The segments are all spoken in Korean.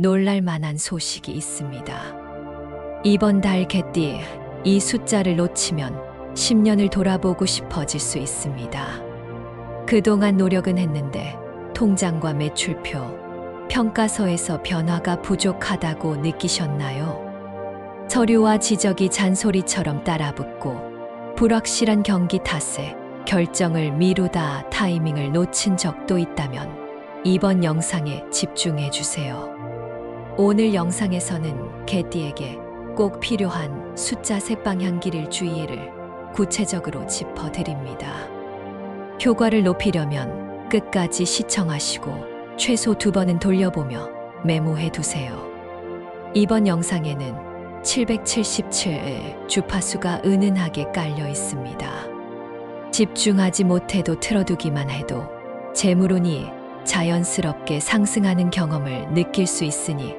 놀랄 만한 소식이 있습니다. 이번 달 개띠, 이 숫자를 놓치면 10년을 돌아보고 싶어질 수 있습니다. 그동안 노력은 했는데 통장과 매출표, 평가서에서 변화가 부족하다고 느끼셨나요? 서류와 지적이 잔소리처럼 따라붙고 불확실한 경기 탓에 결정을 미루다 타이밍을 놓친 적도 있다면 이번 영상에 집중해 주세요. 오늘 영상에서는 개띠에게 꼭 필요한 숫자 색방향 길일 주의를 구체적으로 짚어드립니다. 효과를 높이려면 끝까지 시청하시고 최소 2번은 돌려보며 메모해 두세요. 이번 영상에는 777의 주파수가 은은하게 깔려 있습니다. 집중하지 못해도 틀어두기만 해도 재물운이 자연스럽게 상승하는 경험을 느낄 수 있으니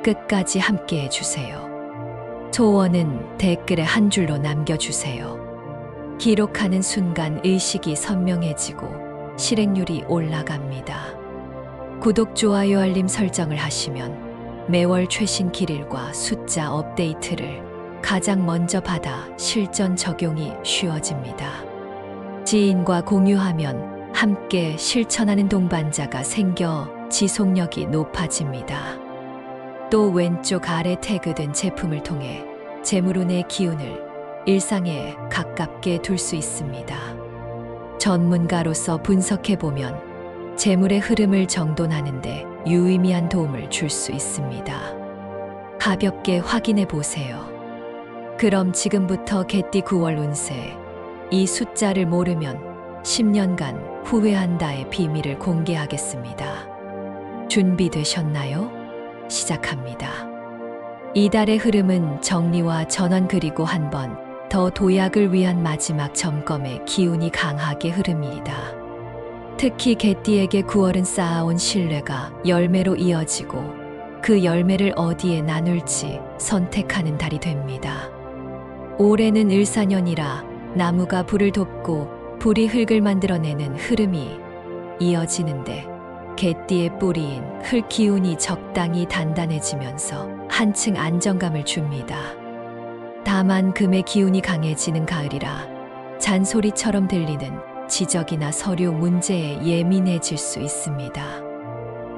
끝까지 함께 해주세요. 소원은 댓글에 한 줄로 남겨주세요. 기록하는 순간 의식이 선명해지고 실행률이 올라갑니다. 구독, 좋아요, 알림 설정을 하시면 매월 최신 길일과 숫자 업데이트를 가장 먼저 받아 실전 적용이 쉬워집니다. 지인과 공유하면 함께 실천하는 동반자가 생겨 지속력이 높아집니다. 또 왼쪽 아래 태그된 제품을 통해 재물운의 기운을 일상에 가깝게 둘 수 있습니다. 전문가로서 분석해보면 재물의 흐름을 정돈하는데 유의미한 도움을 줄 수 있습니다. 가볍게 확인해 보세요. 그럼 지금부터 개띠 9월 운세, 이 숫자를 모르면 10년간 후회한다의 비밀을 공개하겠습니다. 준비되셨나요? 시작합니다. 이달의 흐름은 정리와 전환 그리고 한 번 더 도약을 위한 마지막 점검의 기운이 강하게 흐릅니다. 특히 개띠에게 9월은 쌓아온 신뢰가 열매로 이어지고 그 열매를 어디에 나눌지 선택하는 달이 됩니다. 올해는 을사년이라 나무가 불을 돋고 불이 흙을 만들어내는 흐름이 이어지는데 개띠의 뿌리인 흙 기운이 적당히 단단해지면서 한층 안정감을 줍니다. 다만 금의 기운이 강해지는 가을이라 잔소리처럼 들리는 지적이나 서류 문제에 예민해질 수 있습니다.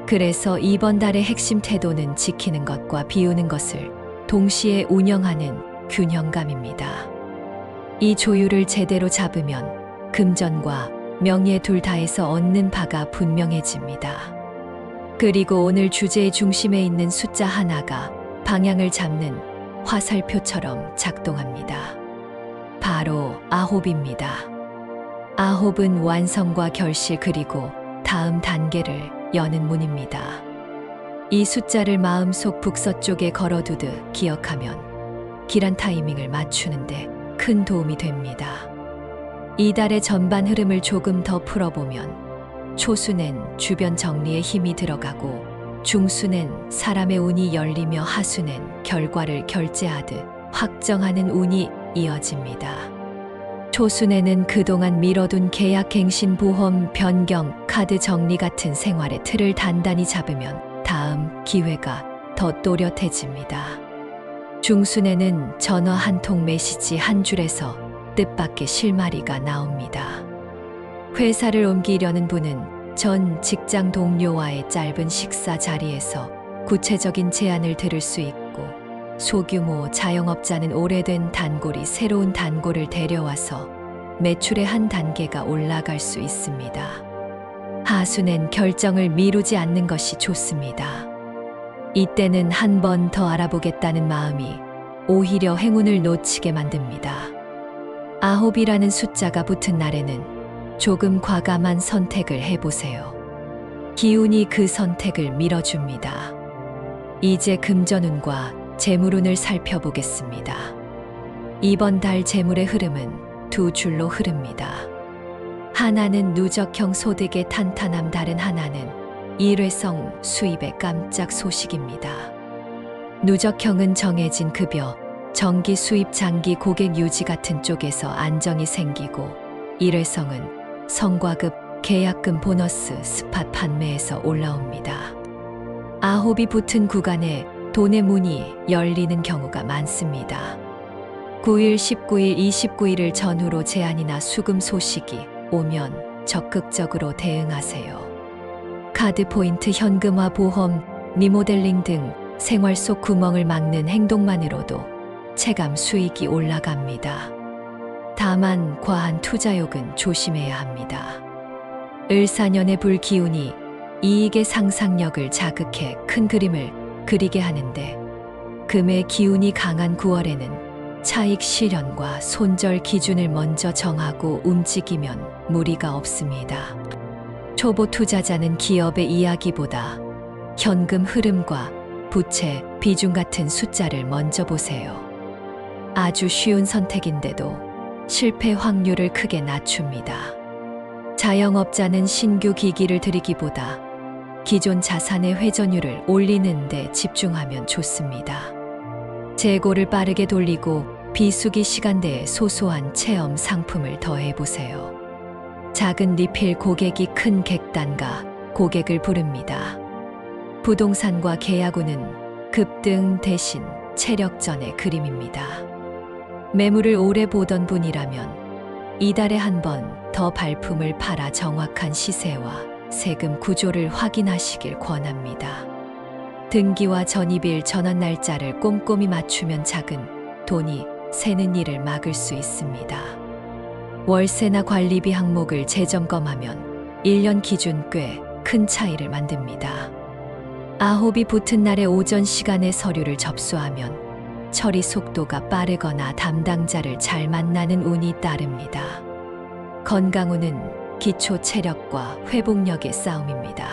그래서 이번 달의 핵심 태도는 지키는 것과 비우는 것을 동시에 운영하는 균형감입니다. 이 조율을 제대로 잡으면 금전과 명예 둘 다에서 얻는 바가 분명해집니다. 그리고 오늘 주제의 중심에 있는 숫자 하나가 방향을 잡는 화살표처럼 작동합니다. 바로 9입니다. 9은 완성과 결실 그리고 다음 단계를 여는 문입니다. 이 숫자를 마음속 북서쪽에 걸어두듯 기억하면 길한 타이밍을 맞추는데 큰 도움이 됩니다. 이달의 전반 흐름을 조금 더 풀어보면 초수는 주변 정리에 힘이 들어가고 중수는 사람의 운이 열리며 하수는 결과를 결제하듯 확정하는 운이 이어집니다. 초수내는 그동안 미뤄둔 계약 갱신 보험 변경 카드 정리 같은 생활의 틀을 단단히 잡으면 다음 기회가 더 또렷해집니다. 중수내는 전화 한 통 메시지 한 줄에서 뜻밖의 실마리가 나옵니다. 회사를 옮기려는 분은 전 직장 동료와의 짧은 식사 자리에서 구체적인 제안을 들을 수 있고 소규모 자영업자는 오래된 단골이 새로운 단골을 데려와서 매출의 한 단계가 올라갈 수 있습니다. 하수는 결정을 미루지 않는 것이 좋습니다. 이때는 한 번 더 알아보겠다는 마음이 오히려 행운을 놓치게 만듭니다. 9이라는 숫자가 붙은 날에는 조금 과감한 선택을 해보세요. 기운이 그 선택을 밀어줍니다. 이제 금전운과 재물운을 살펴보겠습니다. 이번 달 재물의 흐름은 두 줄로 흐릅니다. 하나는 누적형 소득의 탄탄함, 다른 하나는 일회성 수입의 깜짝 소식입니다. 누적형은 정해진 급여, 정기 수입, 장기 고객 유지 같은 쪽에서 안정이 생기고, 일회성은 성과급, 계약금, 보너스, 스팟 판매에서 올라옵니다. 아홉이 붙은 구간에 돈의 문이 열리는 경우가 많습니다. 9일, 19일, 29일을 전후로 제한이나 수금 소식이 오면 적극적으로 대응하세요. 카드 포인트 현금화 보험, 리모델링 등 생활 속 구멍을 막는 행동만으로도 체감 수익이 올라갑니다. 다만 과한 투자욕은 조심해야 합니다. 을사년의 불기운이 이익의 상상력을 자극해 큰 그림을 그리게 하는데 금의 기운이 강한 9월에는 차익 실현과 손절 기준을 먼저 정하고 움직이면 무리가 없습니다. 초보 투자자는 기업의 이야기보다 현금 흐름과 부채, 비중 같은 숫자를 먼저 보세요. 아주 쉬운 선택인데도 실패 확률을 크게 낮춥니다. 자영업자는 신규 기기를 들이기보다 기존 자산의 회전율을 올리는 데 집중하면 좋습니다. 재고를 빠르게 돌리고 비수기 시간대에 소소한 체험 상품을 더해보세요. 작은 리필 고객이 큰 객단가 고객을 부릅니다. 부동산과 계약우는 급등 대신 체력전의 그림입니다. 매물을 오래 보던 분이라면 이달에 한 번 더 발품을 팔아 정확한 시세와 세금 구조를 확인하시길 권합니다. 등기와 전입일 전환 날짜를 꼼꼼히 맞추면 작은 돈이 새는 일을 막을 수 있습니다. 월세나 관리비 항목을 재점검하면 1년 기준 꽤 큰 차이를 만듭니다. 아홉이 붙은 날의 오전 시간에 서류를 접수하면 처리 속도가 빠르거나 담당자를 잘 만나는 운이 따릅니다. 건강운은 기초 체력과 회복력의 싸움입니다.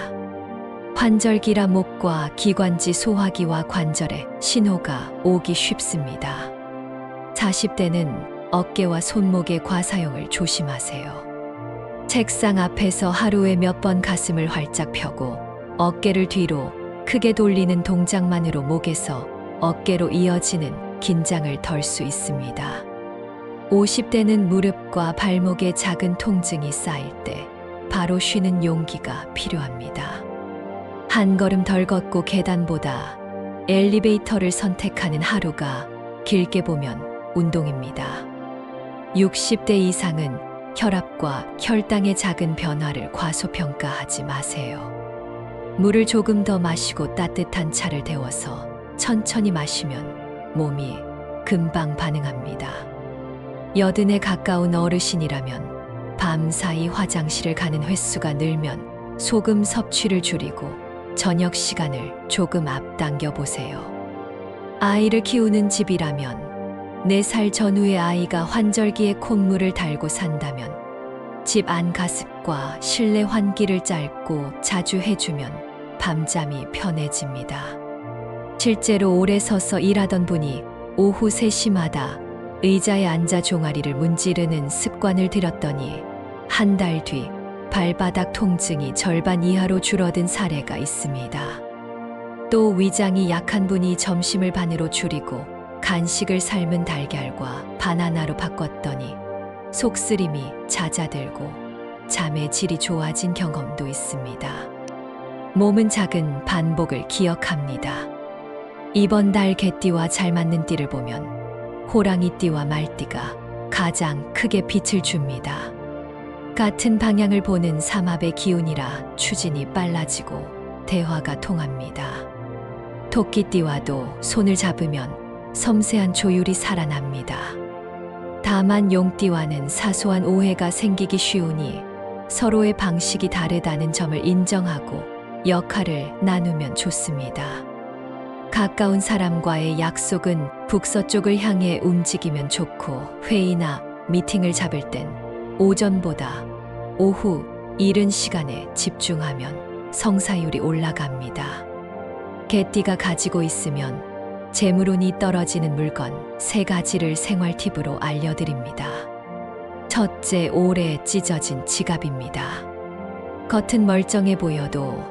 환절기라 목과 기관지 소화기와 관절에 신호가 오기 쉽습니다. 40대는 어깨와 손목의 과사용을 조심하세요. 책상 앞에서 하루에 몇 번 가슴을 활짝 펴고 어깨를 뒤로 크게 돌리는 동작만으로 목에서 어깨로 이어지는 긴장을 덜 수 있습니다. 50대는 무릎과 발목에 작은 통증이 쌓일 때 바로 쉬는 용기가 필요합니다. 한 걸음 덜 걷고 계단보다 엘리베이터를 선택하는 하루가 길게 보면 운동입니다. 60대 이상은 혈압과 혈당의 작은 변화를 과소평가하지 마세요. 물을 조금 더 마시고 따뜻한 차를 데워서 천천히 마시면 몸이 금방 반응합니다. 80에 가까운 어르신이라면 밤사이 화장실을 가는 횟수가 늘면 소금 섭취를 줄이고 저녁 시간을 조금 앞당겨 보세요. 아이를 키우는 집이라면 4살 전후의 아이가 환절기에 콧물을 달고 산다면 집 안 가습과 실내 환기를 짧고 자주 해주면 밤잠이 편해집니다. 실제로 오래 서서 일하던 분이 오후 3시마다 의자에 앉아 종아리를 문지르는 습관을 들였더니 한 달 뒤 발바닥 통증이 절반 이하로 줄어든 사례가 있습니다. 또 위장이 약한 분이 점심을 반으로 줄이고 간식을 삶은 달걀과 바나나로 바꿨더니 속쓰림이 잦아들고 잠의 질이 좋아진 경험도 있습니다. 몸은 작은 반복을 기억합니다. 이번 달 개띠와 잘 맞는 띠를 보면 호랑이띠와 말띠가 가장 크게 빛을 줍니다. 같은 방향을 보는 삼합의 기운이라 추진이 빨라지고 대화가 통합니다. 토끼띠와도 손을 잡으면 섬세한 조율이 살아납니다. 다만 용띠와는 사소한 오해가 생기기 쉬우니 서로의 방식이 다르다는 점을 인정하고 역할을 나누면 좋습니다. 가까운 사람과의 약속은 북서쪽을 향해 움직이면 좋고 회의나 미팅을 잡을 땐 오전보다 오후 이른 시간에 집중하면 성사율이 올라갑니다. 개띠가 가지고 있으면 재물운이 떨어지는 물건 3가지를 생활 팁으로 알려드립니다. 첫째, 오래 찢어진 지갑입니다. 겉은 멀쩡해 보여도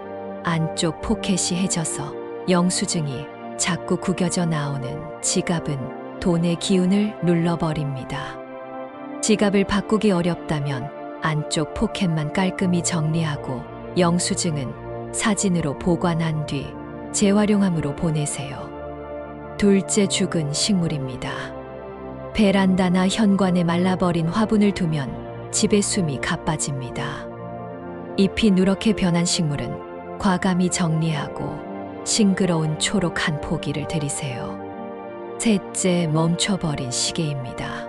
안쪽 포켓이 해져서 영수증이 자꾸 구겨져 나오는 지갑은 돈의 기운을 눌러버립니다. 지갑을 바꾸기 어렵다면 안쪽 포켓만 깔끔히 정리하고 영수증은 사진으로 보관한 뒤 재활용함으로 보내세요. 둘째 죽은 식물입니다. 베란다나 현관에 말라버린 화분을 두면 집의 숨이 가빠집니다. 잎이 누렇게 변한 식물은 과감히 정리하고 싱그러운 초록 한 포기를 들이세요. 셋째, 멈춰버린 시계입니다.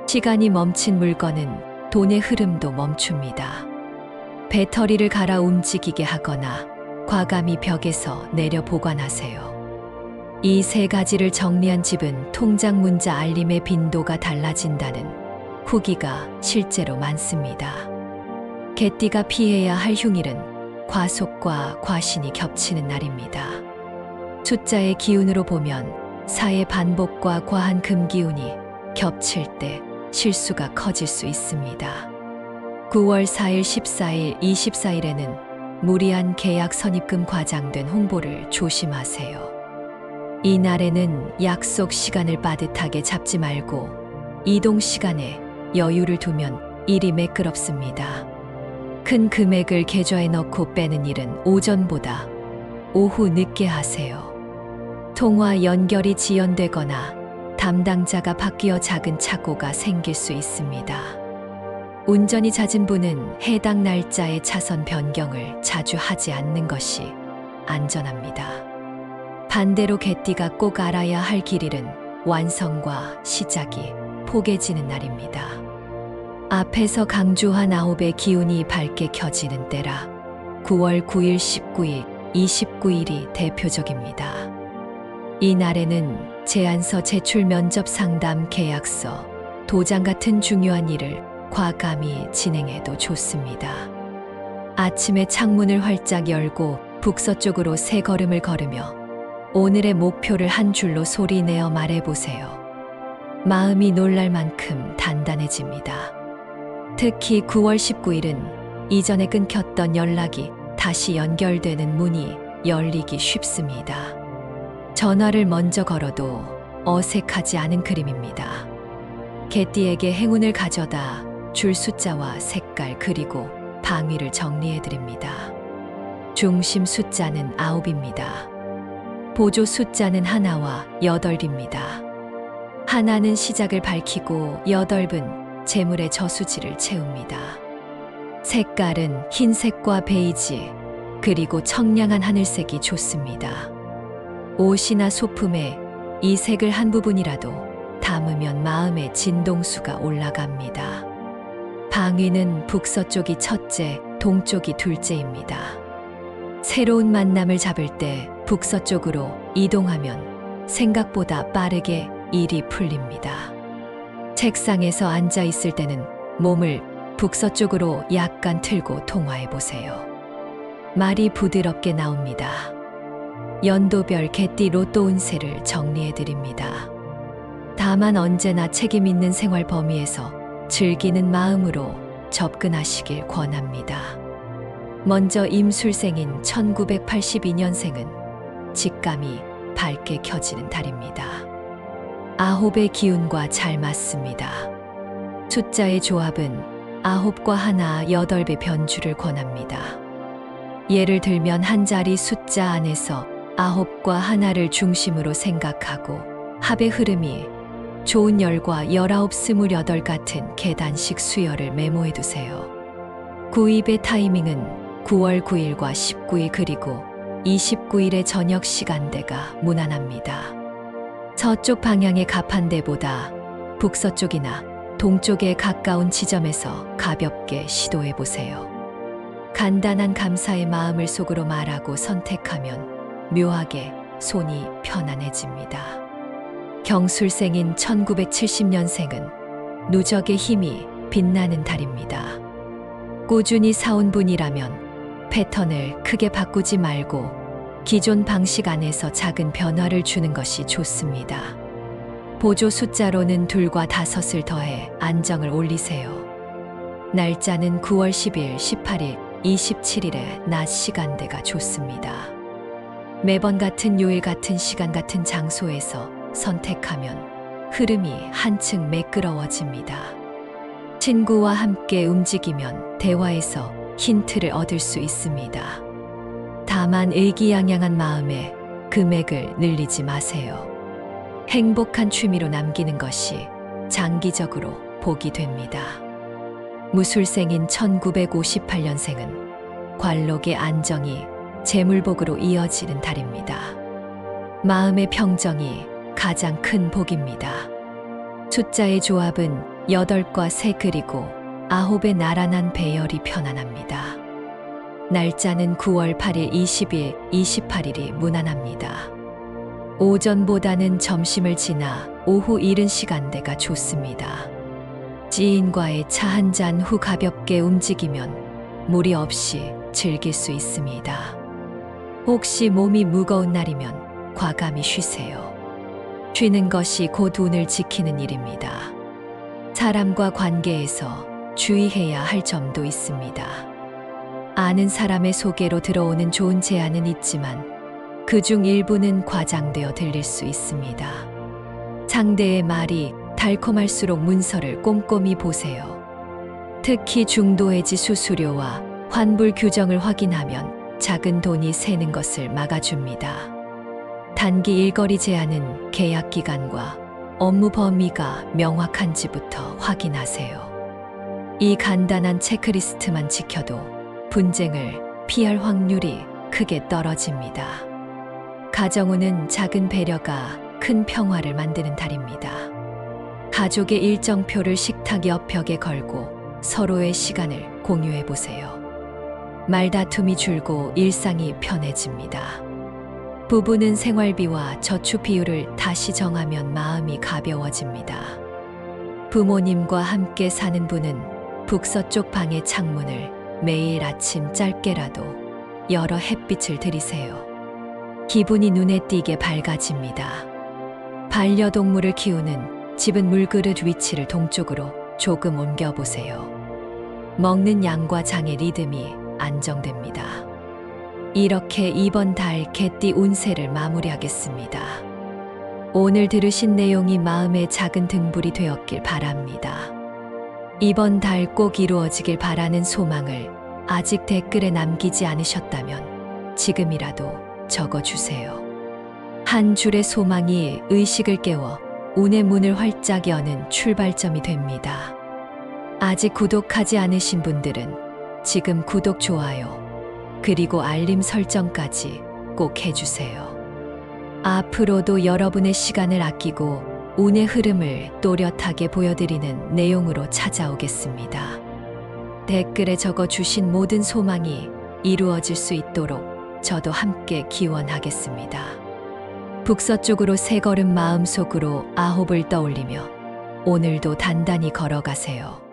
시간이 멈춘 물건은 돈의 흐름도 멈춥니다. 배터리를 갈아 움직이게 하거나 과감히 벽에서 내려 보관하세요. 이 세 가지를 정리한 집은 통장 문자 알림의 빈도가 달라진다는 후기가 실제로 많습니다. 개띠가 피해야 할 흉일은 과속과 과신이 겹치는 날입니다. 숫자의 기운으로 보면 사의 반복과 과한 금기운이 겹칠 때 실수가 커질 수 있습니다. 9월 4일, 14일, 24일에는 무리한 계약 선입금 과장된 홍보를 조심하세요. 이날에는 약속 시간을 빠듯하게 잡지 말고 이동 시간에 여유를 두면 일이 매끄럽습니다. 큰 금액을 계좌에 넣고 빼는 일은 오전보다 오후 늦게 하세요. 통화 연결이 지연되거나 담당자가 바뀌어 작은 착오가 생길 수 있습니다. 운전이 잦은 분은 해당 날짜의 차선 변경을 자주 하지 않는 것이 안전합니다. 반대로 개띠가 꼭 알아야 할 길일은 완성과 시작이 포개지는 날입니다. 앞에서 강조한 9의 기운이 밝게 켜지는 때라 9월 9일, 19일, 29일이 대표적입니다. 이 날에는 제안서 제출, 면접, 상담, 계약서, 도장 같은 중요한 일을 과감히 진행해도 좋습니다. 아침에 창문을 활짝 열고 북서쪽으로 3걸음을 걸으며 오늘의 목표를 한 줄로 소리내어 말해보세요. 마음이 놀랄 만큼 단단해집니다. 특히 9월 19일은 이전에 끊겼던 연락이 다시 연결되는 문이 열리기 쉽습니다. 전화를 먼저 걸어도 어색하지 않은 그림입니다. 개띠에게 행운을 가져다 줄 숫자와 색깔 그리고 방위를 정리해드립니다. 중심 숫자는 9입니다. 보조 숫자는 1와 8입니다. 하나는 시작을 밝히고 8은 재물의 저수지를 채웁니다. 색깔은 흰색과 베이지 그리고 청량한 하늘색이 좋습니다. 옷이나 소품에 이 색을 한 부분이라도 담으면 마음의 진동수가 올라갑니다. 방위는 북서쪽이 첫째, 동쪽이 둘째입니다. 새로운 만남을 잡을 때 북서쪽으로 이동하면 생각보다 빠르게 일이 풀립니다. 책상에서 앉아 있을 때는 몸을 북서쪽으로 약간 틀고 통화해 보세요. 말이 부드럽게 나옵니다. 연도별 개띠 로또 운세를 정리해 드립니다. 다만 언제나 책임 있는 생활 범위에서 즐기는 마음으로 접근하시길 권합니다. 먼저 임술생인 1982년생은 직감이 밝게 켜지는 달입니다. 9의 기운과 잘 맞습니다. 숫자의 조합은 9과 1, 8의 변주를 권합니다. 예를 들면 한 자리 숫자 안에서 9과 1를 중심으로 생각하고 합의 흐름이 좋은 열과 19, 28 같은 계단식 수열을 메모해 두세요. 구입의 타이밍은 9월 9일과 19일 그리고 29일의 저녁 시간대가 무난합니다. 서쪽 방향의 가판대보다 북서쪽이나 동쪽에 가까운 지점에서 가볍게 시도해 보세요. 간단한 감사의 마음을 속으로 말하고 선택하면 묘하게 손이 편안해집니다. 경술생인 1970년생은 누적의 힘이 빛나는 달입니다. 꾸준히 사온 분이라면 패턴을 크게 바꾸지 말고 기존 방식 안에서 작은 변화를 주는 것이 좋습니다. 보조 숫자로는 2과 5을 더해 안정을 올리세요. 날짜는 9월 10일, 18일, 27일의 낮 시간대가 좋습니다. 매번 같은 요일 같은 시간 같은 장소에서 선택하면 흐름이 한층 매끄러워집니다. 친구와 함께 움직이면 대화에서 힌트를 얻을 수 있습니다. 다만 의기양양한 마음에 금액을 늘리지 마세요. 행복한 취미로 남기는 것이 장기적으로 복이 됩니다. 무술생인 1958년생은 관록의 안정이 재물복으로 이어지는 달입니다. 마음의 평정이 가장 큰 복입니다. 숫자의 조합은 8과 3 그리고 9의 나란한 배열이 편안합니다. 날짜는 9월 8일, 20일, 28일이 무난합니다. 오전보다는 점심을 지나 오후 이른 시간대가 좋습니다. 지인과의 차 한 잔 후 가볍게 움직이면 무리 없이 즐길 수 있습니다. 혹시 몸이 무거운 날이면 과감히 쉬세요. 쉬는 것이 곧 운을 지키는 일입니다. 사람과 관계에서 주의해야 할 점도 있습니다. 아는 사람의 소개로 들어오는 좋은 제안은 있지만 그중 일부는 과장되어 들릴 수 있습니다. 상대의 말이 달콤할수록 문서를 꼼꼼히 보세요. 특히 중도해지 수수료와 환불 규정을 확인하면 작은 돈이 새는 것을 막아줍니다. 단기 일거리 제한은 계약 기간과 업무 범위가 명확한지부터 확인하세요. 이 간단한 체크리스트만 지켜도 분쟁을 피할 확률이 크게 떨어집니다. 가정운은 작은 배려가 큰 평화를 만드는 달입니다. 가족의 일정표를 식탁 옆 벽에 걸고 서로의 시간을 공유해 보세요. 말다툼이 줄고 일상이 편해집니다. 부부는 생활비와 저축 비율을 다시 정하면 마음이 가벼워집니다. 부모님과 함께 사는 분은 북서쪽 방의 창문을 매일 아침 짧게라도 열어 햇빛을 들이세요. 기분이 눈에 띄게 밝아집니다. 반려동물을 키우는 집은 물그릇 위치를 동쪽으로 조금 옮겨보세요. 먹는 양과 장의 리듬이 안정됩니다. 이렇게 이번 달 개띠 운세를 마무리하겠습니다. 오늘 들으신 내용이 마음의 작은 등불이 되었길 바랍니다. 이번 달 꼭 이루어지길 바라는 소망을 아직 댓글에 남기지 않으셨다면 지금이라도 적어주세요. 한 줄의 소망이 의식을 깨워 운의 문을 활짝 여는 출발점이 됩니다. 아직 구독하지 않으신 분들은 지금 구독, 좋아요, 그리고 알림 설정까지 꼭 해주세요. 앞으로도 여러분의 시간을 아끼고 운의 흐름을 또렷하게 보여드리는 내용으로 찾아오겠습니다. 댓글에 적어주신 모든 소망이 이루어질 수 있도록 저도 함께 기원하겠습니다. 북서쪽으로 3걸음 마음속으로 9을 떠올리며 오늘도 단단히 걸어가세요.